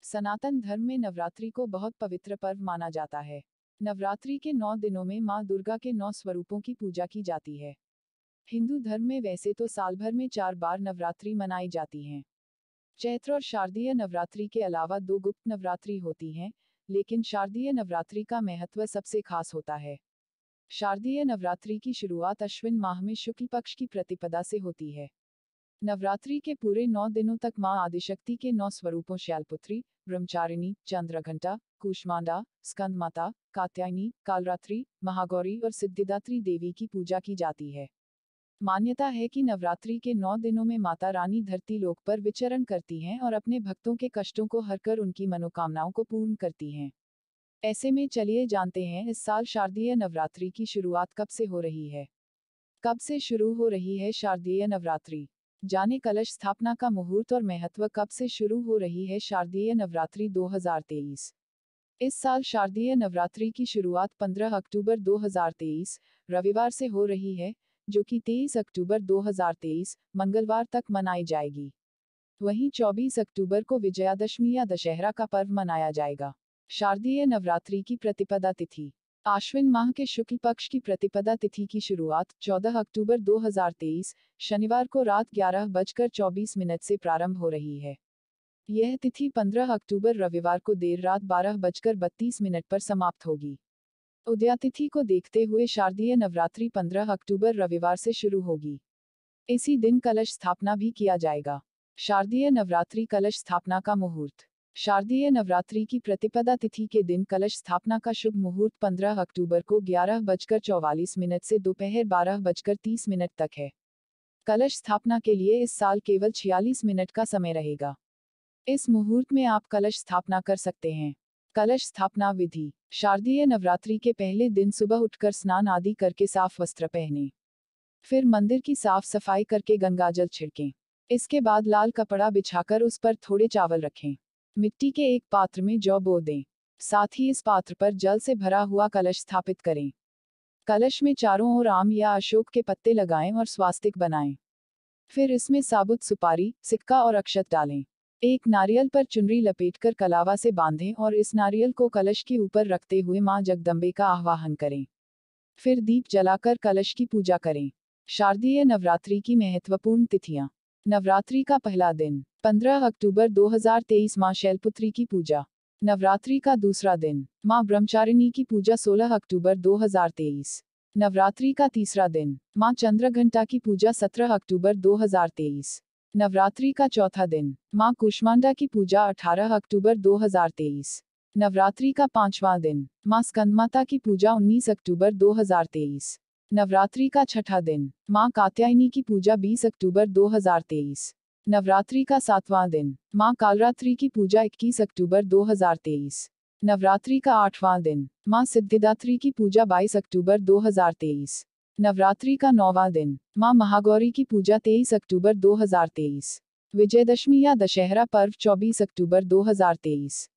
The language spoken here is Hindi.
सनातन धर्म में नवरात्रि को बहुत पवित्र पर्व माना जाता है। नवरात्रि के 9 दिनों में माँ दुर्गा के 9 स्वरूपों की पूजा की जाती है। हिंदू धर्म में वैसे तो साल भर में 4 बार नवरात्रि मनाई जाती हैं। चैत्र और शारदीय नवरात्रि के अलावा 2 गुप्त नवरात्रि होती हैं, लेकिन शारदीय नवरात्रि का महत्व सबसे खास होता है। शारदीय नवरात्रि की शुरुआत अश्विन माह में शुक्ल पक्ष की प्रतिपदा से होती है। नवरात्रि के पूरे 9 दिनों तक मां आदिशक्ति के 9 स्वरूपों शैलपुत्री, ब्रह्मचारिणी, चंद्रघंटा, कूष्मांडा, स्कंदमाता, कात्यायनी, कालरात्रि, महागौरी और सिद्धिदात्री देवी की पूजा की जाती है। मान्यता है कि नवरात्रि के 9 दिनों में माता रानी धरती लोक पर विचरण करती हैं और अपने भक्तों के कष्टों को हरकर उनकी मनोकामनाओं को पूर्ण करती हैं। ऐसे में चलिए जानते हैं इस साल शारदीय नवरात्रि की शुरुआत कब से हो रही है। कब से शुरू हो रही है शारदीय नवरात्रि? जाने कलश स्थापना का मुहूर्त और महत्व। कब से शुरू हो रही है शारदीय नवरात्रि 2023? इस साल शारदीय नवरात्रि की शुरुआत 15 अक्टूबर 2023 रविवार से हो रही है, जो कि 23 अक्टूबर 2023 मंगलवार तक मनाई जाएगी। वहीं 24 अक्टूबर को विजयादशमी या दशहरा का पर्व मनाया जाएगा। शारदीय नवरात्रि की प्रतिपदा तिथि। आश्विन माह के शुक्ल पक्ष की प्रतिपदा तिथि की शुरुआत 14 अक्टूबर 2023 शनिवार को रात 11:24 से प्रारंभ हो रही है। यह तिथि 15 अक्टूबर रविवार को देर रात 12:32 पर समाप्त होगी। उदया तिथि को देखते हुए शारदीय नवरात्रि 15 अक्टूबर रविवार से शुरू होगी। इसी दिन कलश स्थापना भी किया जाएगा। शारदीय नवरात्रि कलश स्थापना का मुहूर्त। शारदीय नवरात्रि की प्रतिपदा तिथि के दिन कलश स्थापना का शुभ मुहूर्त 15 अक्टूबर को 11:44 से दोपहर 12:30 तक है। कलश स्थापना के लिए इस साल केवल 46 मिनट का समय रहेगा। इस मुहूर्त में आप कलश स्थापना कर सकते हैं। कलश स्थापना विधि। शारदीय नवरात्रि के पहले दिन सुबह उठकर स्नान आदि करके साफ वस्त्र पहनें। फिर मंदिर की साफ सफाई करके गंगाजल छिड़कें। इसके बाद लाल कपड़ा बिछाकर उस पर थोड़े चावल रखें। मिट्टी के एक पात्र में जौ बो दें। साथ ही इस पात्र पर जल से भरा हुआ कलश स्थापित करें। कलश में चारों ओर आम या अशोक के पत्ते लगाएं और स्वास्तिक बनाएं। फिर इसमें साबुत सुपारी, सिक्का और अक्षत डालें। एक नारियल पर चुनरी लपेटकर कलावा से बांधें और इस नारियल को कलश के ऊपर रखते हुए मां जगदम्बे का आह्वान करें। फिर दीप जलाकर कलश की पूजा करें। शारदीय नवरात्रि की महत्वपूर्ण तिथियां। नवरात्रि का पहला दिन 15 अक्टूबर 2023 मां शैलपुत्री की पूजा। नवरात्रि का दूसरा दिन मां ब्रह्मचारिणी की पूजा 16 अक्टूबर 2023। नवरात्रि का तीसरा दिन मां चंद्रघंटा की पूजा 17 अक्टूबर 2023। नवरात्रि का चौथा दिन मां कूष्मांडा की पूजा 18 अक्टूबर 2023। नवरात्रि का पांचवां दिन मां स्कंदमाता की पूजा 19 अक्टूबर 2023। नवरात्रि का छठा दिन मां कात्यायनी की पूजा 20 अक्टूबर 2023। नवरात्रि का सातवां दिन मां कालरात्रि की पूजा 21 अक्टूबर 2023। नवरात्रि का आठवां दिन मां सिद्धिदात्री की पूजा 22 अक्टूबर 2023। नवरात्रि का नौवां दिन मां महागौरी की पूजा 23 अक्टूबर 2023। विजयदशमी या दशहरा पर्व 24 अक्टूबर 2023।